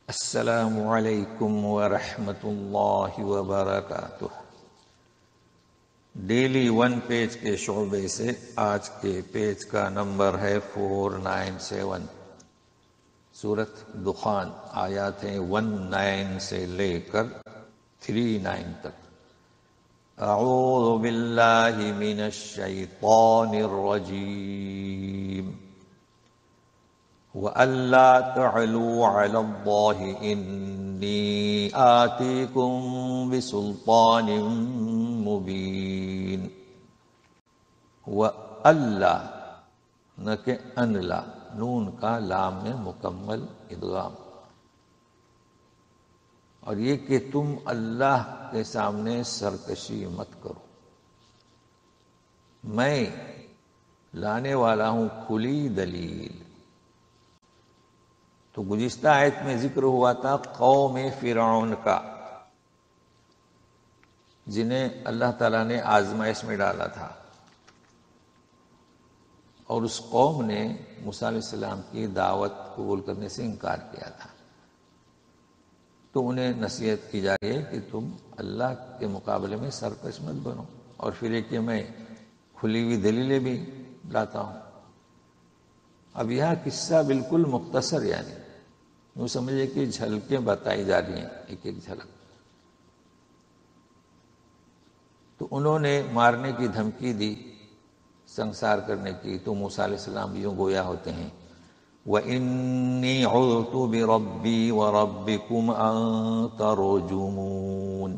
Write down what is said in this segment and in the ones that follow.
السلام علیکم ورحمۃ اللہ وبرکاتہ۔ ڈیلی 1 پیج کے شعبے سے آج کے پیج کا نمبر ہے 497۔ سورۃ دخان آیات 19 سے لے کر 39 تک۔ اعوذ باللہ من الشیطان الرجیم۔ وَأَلَّا تَعْلُوا عَلَى اللَّهِ إِنِّي آتِيكُم بِسُلْطَانٍ مُبِينٍ۔ وَأَلَّا نہ کہ ان لا، نون کا لام میں مکمل ادغام، اور یہ کہ تم اللہ کے سامنے سرکشی مت کرو۔ میں لانے والا ہوں کھلی دلیل۔ تو گزشتہ آیت میں ذکر ہوا تھا قوم فرعون کا، جنہیں اللہ تعالیٰ نے آزمائش میں ڈالا تھا، اور اس قوم نے موسیٰ علیہ السلام کی دعوت قبول کرنے سے انکار کیا تھا۔ تو انہیں نصیحت کی جا رہی ہے کہ تم اللہ کے مقابلے میں سرکش مت بنو، اور پھر یہ کہ میں کھلی ہوئی دلیلیں بھی لاتا ہوں۔ اب یہاں قصہ بالکل مختصر، یعنی یوں سمجھے کہ جھلکیں بتائی جا رہی ہیں، ایک ایک جھلک۔ تو انہوں نے مارنے کی دھمکی دی، سنسار کرنے کی، تو موسیٰ علیہ السلام یوں گویا ہوتے ہیں وَإِنِّي عُذْتُ بِرَبِّي وَرَبِّكُمْ أَن تَرْجُمُونِ۔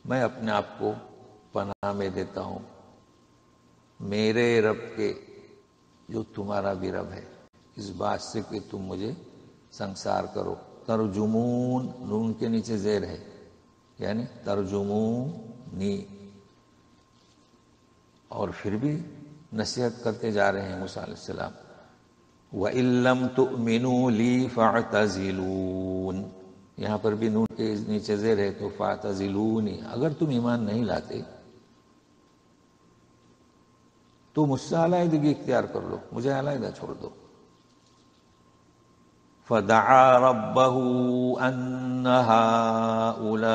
میں اپنے آپ کو پناہ میں دیتا ہوں میرے رب کے، جو تمہارا بھی رب ہے، اس بات سے کہ تم مجھے سنسار کرو۔ ترجمون، نون کے نیچے زیر ہے، یعنی ترجمونی، اور پھر بھی نصیحت کرتے جا رہے ہیں موسیٰ علیہ السلام۔ وَإِن لَّمْ تُؤْمِنُوا لِي فَاعْتَزِلُونِ، یہاں پر بھی نون کے نیچے زیر ہے، تو فَاعْتَزِلُونِ، اگر تم ایمان نہیں لاتے تو مجھ سے علیحدگی اختیار کر لو، مجھے علیحدہ چھوڑ دو۔ فَدَعَا رَبَّهُ أَنَّ هَٰؤُلَاءِ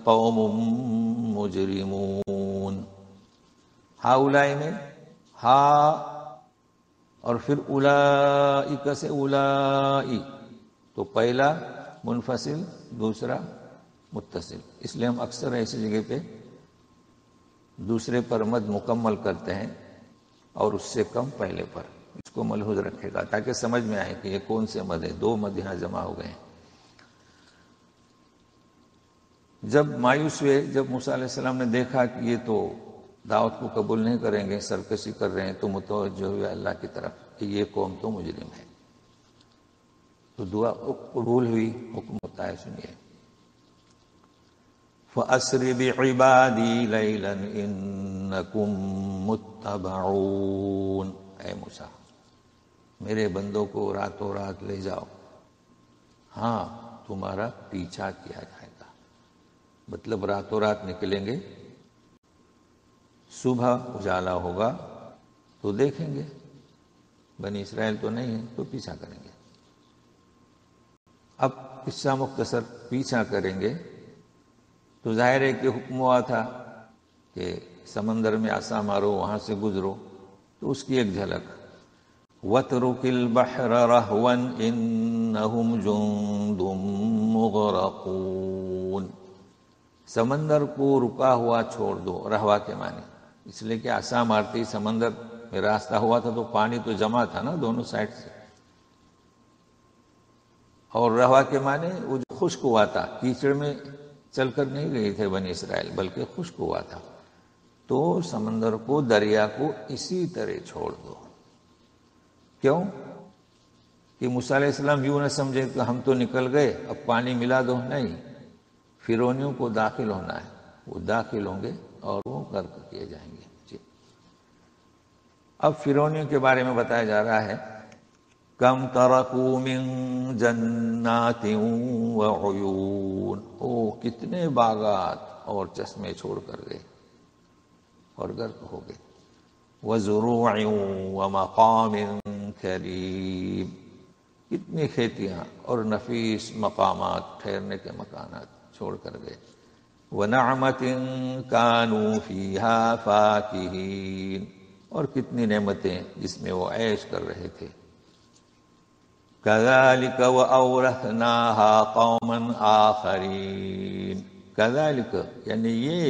قَوْمٌ مُجْرِمُونَ۔ ہاؤلائی میں ہا اور پھر اولئک سے اولائی، تو پہلا منفصل، دوسرا متصل، اس لیے ہم اکثر ایسی جگہ پہ دوسرے پر مد مکمل کرتے ہیں اور اس سے کم پہلے پر۔ اس کو ملحوظ رکھے گا تاکہ سمجھ میں آئے کہ یہ کون سے مد ہے۔ 2 مد یہاں جمع ہو گئے ہیں۔ جب مایوس ہوئے، جب موسیٰ علیہ السلام نے دیکھا کہ یہ تو دعوت کو قبول نہیں کریں گے، سرکشی کر رہے ہیں، تو متوجہ ہوئے اللہ کی طرف کہ یہ قوم تو مجرم ہے۔ تو دعا قبول ہوئی۔ حکم ہوتا ہے، سنیے۔ فَأَسْرِ بِعِبَادِي لَيْلًا إِنَّكُمْ مُتَّبَعُونَ۔ اے موسیٰ، میرے بندوں کو راتوں رات لے جاؤ، ہاں تمہارا پیچھا کیا جائے گا۔ مطلب راتوں رات نکلیں گے، صبح اجالا ہوگا تو دیکھیں گے، بنی اسرائیل تو نہیں ہے، تو پیچھا کریں گے۔ اب قصہ مختصر، پیچھا کریں گے تو ظاہر ہے کہ حکم ہوا تھا کہ سمندر میں عصا مارو، وہاں سے گزرو، تو اس کی ایک جھلک۔ وَاتْرُكِ الْبَحْرَ رَهْوًا إِنَّهُمْ جُندٌ مُغْرَقُونَ۔ سمندر کو رکا ہوا چھوڑ دو، رہوا کے معنی، اس لیے کہ عصا مارتی سمندر میں راستہ ہوا تھا، تو پانی تو جمع تھا نا دونوں سائڈ سے، اور رہوا کے معنی وہ جو خشک ہوا تھا، کیچڑ میں چل کر نہیں گئے تھے بنی اسرائیل، بلکہ خشک ہوا تھا، تو سمندر کو، دریا کو اسی طرح چھوڑ دو۔ کیوں؟ کہ موسیٰ علیہ السلام یوں نہ سمجھے کہ ہم تو نکل گئے، اب پانی ملا دو، نہیں، فرعونیوں کو داخل ہونا ہے، وہ داخل ہوں گے اور وہ غرق کیے جائیں گے۔ جی، اب فرعونیوں کے بارے میں بتایا جا رہا ہے۔ کم ترکوا من جنات وعیون، کتنے باغات اور چشمے چھوڑ کر گئے اور غرق ہو گئے۔ وزروع ومقام کریم، کتنی کھیتیاں اور نفیس مقامات، ٹھہرنے کے مکانات چھوڑ کر گئے. وَنَعْمَةٍ كَانُوا فِيهَا فَاكِهِينَ، اور کتنی نعمتیں جس میں وہ عیش کر رہے تھے. كَذَلِكَ وَأَوْرَثْنَاهَا قَوْمًا آخَرِينَ. كَذَلِكَ یعنی یہ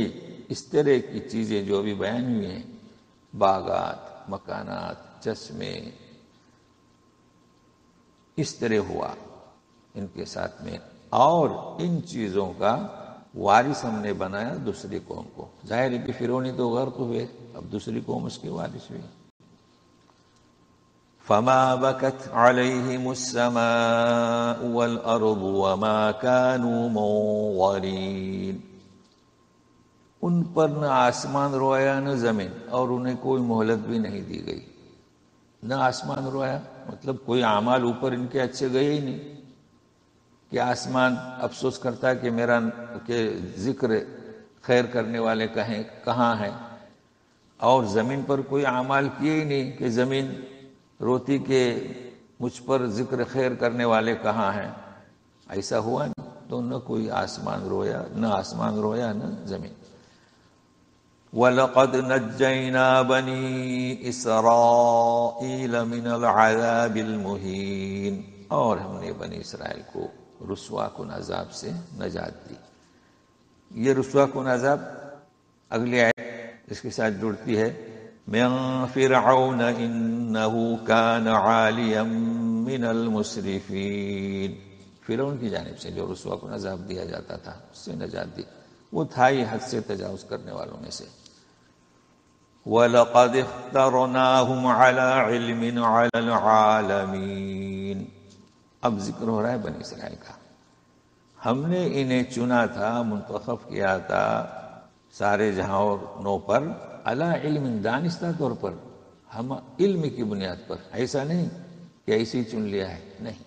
اس طرح کی چیزیں جو ابھی بیان ہوئی ہیں، باغات، مکانات، چشمے، اس طرح ہوا ان کے ساتھ میں، اور ان چیزوں کا وارث ہم نے بنایا دوسری قوم کو. ظاہر ہے کہ فرعونی تو غرق ہوئے، اب دوسری قوم اس کے وارث ہوئی. فما بكت عليهم السماء والأرض وما كانوا منظرين. ان پر نہ آسمان رویا نہ زمین، اور انہیں کوئی مہلت بھی نہیں دی گئی. نہ آسمان رویا مطلب کوئی اعمال اوپر ان کے اچھے گئے ہی نہیں کہ آسمان افسوس کرتا ہے کہ میرا کہ ذکر خیر کرنے والے کہاں ہیں، اور زمین پر کوئی اعمال کیے ہی نہیں کہ زمین روتی کہ مجھ پر ذکر خیر کرنے والے کہاں ہیں. ایسا ہوا نہیں، تو نہ کوئی آسمان رویا، نہ آسمان رویا نہ زمین. وَلَقَدْ نَجَّيْنَا بَنِي إِسْرَائِيلَ مِنَ الْعَذَابِ الْمُهِينِ، اور ہم نے بنی اسرائیل کو رسوا کن عذاب سے نجات دی. یہ رسوا کن عذاب اگلی آیت اس کے ساتھ جڑتی ہے. مِن فِرْعَوْنَ إِنَّهُ كَانَ عَالِيًا مِنَ الْمُسْرِفِينَ. فرعون کی جانب سے جو رسوا کن عذاب دیا جاتا تھا اس سے نجات دی، وہ تھا ہی حد سے تجاوز کرنے والوں میں سے. وَلَقَدِ اخْتَرْنَاهُمْ عَلَى عِلْمٍ عَلَى الْعَالَمِينَ. اب ذکر ہو رہا ہے بنی اسرائیل کا. ہم نے انہیں چنا تھا، منتخب کیا تھا سارے جہانوں پر، علی علم، دانستہ طور پر، ہم علم کی بنیاد پر، ایسا نہیں کہ ایسے ہی چن لیا ہے، نہیں.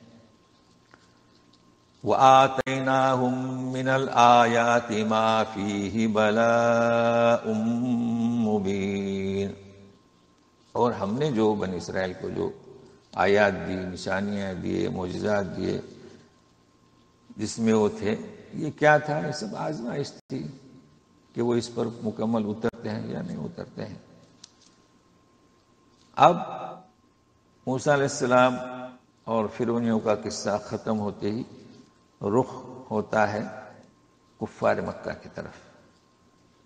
وَآتَيْنَاهُم مِّنَ الْآيَاتِ مَا فِيهِ بَلَاءٌ مُّبِينٌ. اور ہم نے جو بنی اسرائیل کو جو آیات دی، نشانیاں دیے، معجزات دیے، جس میں وہ تھے، یہ کیا تھا؟ یہ سب آزمائش تھی کہ وہ اس پر مکمل اترتے ہیں یا نہیں اترتے ہیں. اب موسیٰ علیہ السلام اور فرعونیوں کا قصہ ختم ہوتے ہی رخ ہوتا ہے کفار مکہ کی طرف.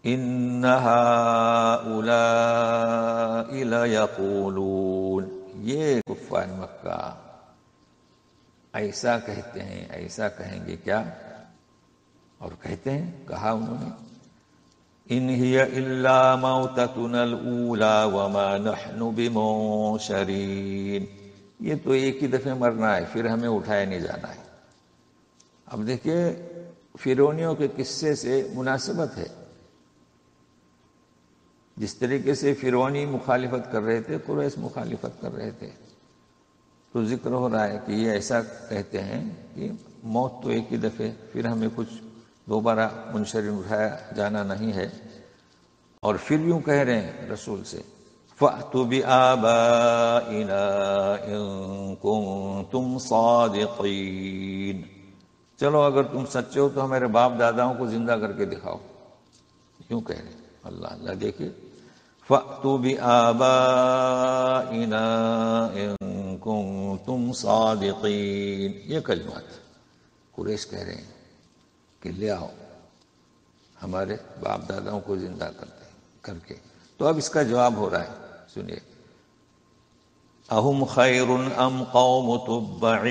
ان هؤلاء لیقولون، یہ کفار مکہ ایسا کہتے ہیں، ایسا کہیں گے کیا؟ اور کہتے ہیں، کہا انہوں نے، ان هي الا موتتنا الاولى وما نحن بمنشرین. یہ تو ایک ہی دفعہ مرنا ہے، پھر ہمیں اٹھایا نہیں جانا ہے. اب دیکھیے فرعونیوں کے قصے سے مناسبت ہے. جس طریقے سے فرعونی مخالفت کر رہے تھے، قریش مخالفت کر رہے تھے، تو ذکر ہو رہا ہے کہ یہ ایسا کہتے ہیں کہ موت تو ایک ہی دفعہ، پھر ہمیں کچھ دوبارہ منشرین اٹھایا جانا نہیں ہے. اور پھر یوں کہہ رہے ہیں رسول سے، فَأْتُوا بِآبَائِنَا إِن كُنتُمْ صَادِقِينَ. چلو اگر تم سچے ہو تو ہمارے باپ داداؤں کو زندہ کر کے دکھاؤ. کیوں کہہ رہے ہیں؟ اللہ دیکھیے، فَأْتُوا بِآبَائِنَا إِن كُنتُمْ صَادِقِينَ. یہ کلمات قریش کہہ رہے ہیں کہ لے آؤ ہمارے باپ داداؤں کو زندہ کر کے. تو اب اس کا جواب ہو رہا ہے، سنیے. اہم خیر ام قوم تبع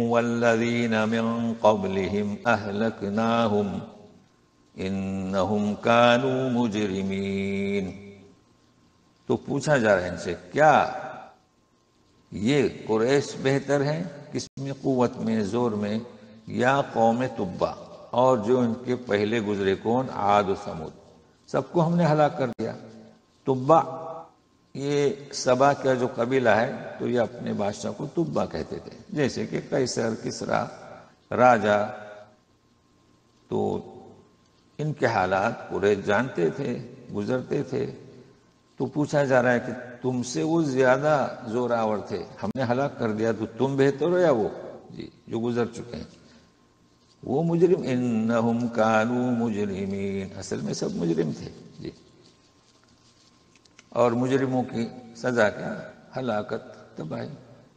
والذین من قبلهم اہلکناہم انہم کانوا مجرمین. تو پوچھا جا رہا ہے ان سے، کیا یہ قریش بہتر ہیں کس میں؟ قوت میں، زور میں، یا قوم تبع اور جو ان کے پہلے گزرے؟ کون؟ عاد و ثمود. سب کو ہم نے ہلاک کر دیا. تبع یہ سبا کا جو قبیلہ ہے، تو یہ اپنے بادشاہ کو تبع کہتے تھے، جیسے کہ قیصر، کسریٰ، راجا. تو ان کے حالات قریش جانتے تھے، گزرتے تھے. تو پوچھا جا رہا ہے کہ تم سے وہ زیادہ زور آور تھے، ہم نے ہلاک کر دیا، تو تم بہتر ہو یا وہ؟ جی جو گزر چکے ہیں وہ مجرم، انہم کانوا مجرمین، اصل میں سب مجرم تھے جی. اور مجرموں کی سزا کیا؟ ہلاکت، تباہی.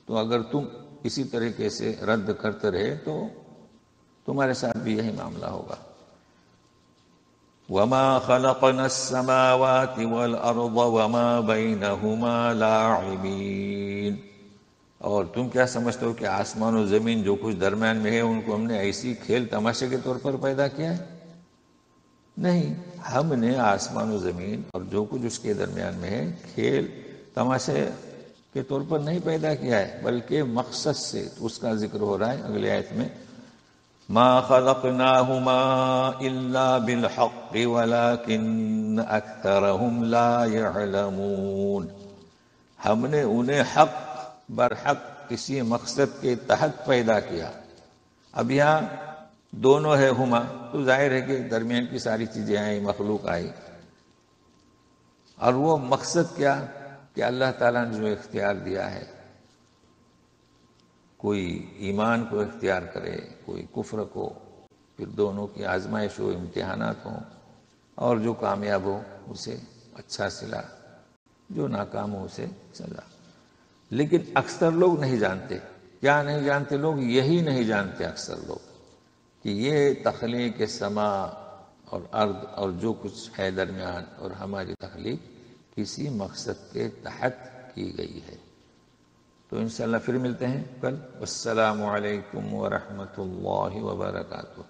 تو اگر تم اسی طریقے سے رد کرتے رہے تو تمہارے ساتھ بھی یہی معاملہ ہوگا. وما خلقنا السماوات والارض وما بينهما لاعبین، اور تم کیا سمجھتے ہو کہ آسمان و زمین جو کچھ درمیان میں ہے ان کو ہم نے ایسی کھیل تماشے کے طور پر پیدا کیا ہے؟ نہیں، ہم نے آسمان و زمین اور جو کچھ اس کے درمیان میں ہے کھیل تماشے کے طور پر نہیں پیدا کیا ہے، بلکہ مقصد سے. اس کا ذکر ہو رہا ہے اگلے آیت میں، ما خلقناہما الا بالحق ولكن اکثرهم لا يعلمون، ہم نے انہیں حق برحق کسی مقصد کے تحت پیدا کیا. اب یہاں دونوں ہے ہما، تو ظاہر ہے کہ درمیان کی ساری چیزیں آئی، مخلوق آئی. اور وہ مقصد کیا کہ اللہ تعالیٰ نے جو اختیار دیا ہے، کوئی ایمان کو اختیار کرے، کوئی کفر کو، پھر دونوں کی آزمائش ہو، امتحانات ہوں، اور جو کامیاب ہو اسے اچھا صلہ، جو ناکام ہو اسے سزا. لیکن اکثر لوگ نہیں جانتے. کیا نہیں جانتے لوگ؟ یہی نہیں جانتے اکثر لوگ کہ یہ تخلیق سما اور ارض اور جو کچھ ہے درمیان اور ہماری تخلیق کسی مقصد کے تحت کی گئی ہے. تو انشاءاللہ پھر ملتے ہیں کل. السلام علیکم ورحمۃ اللہ وبرکاتہ.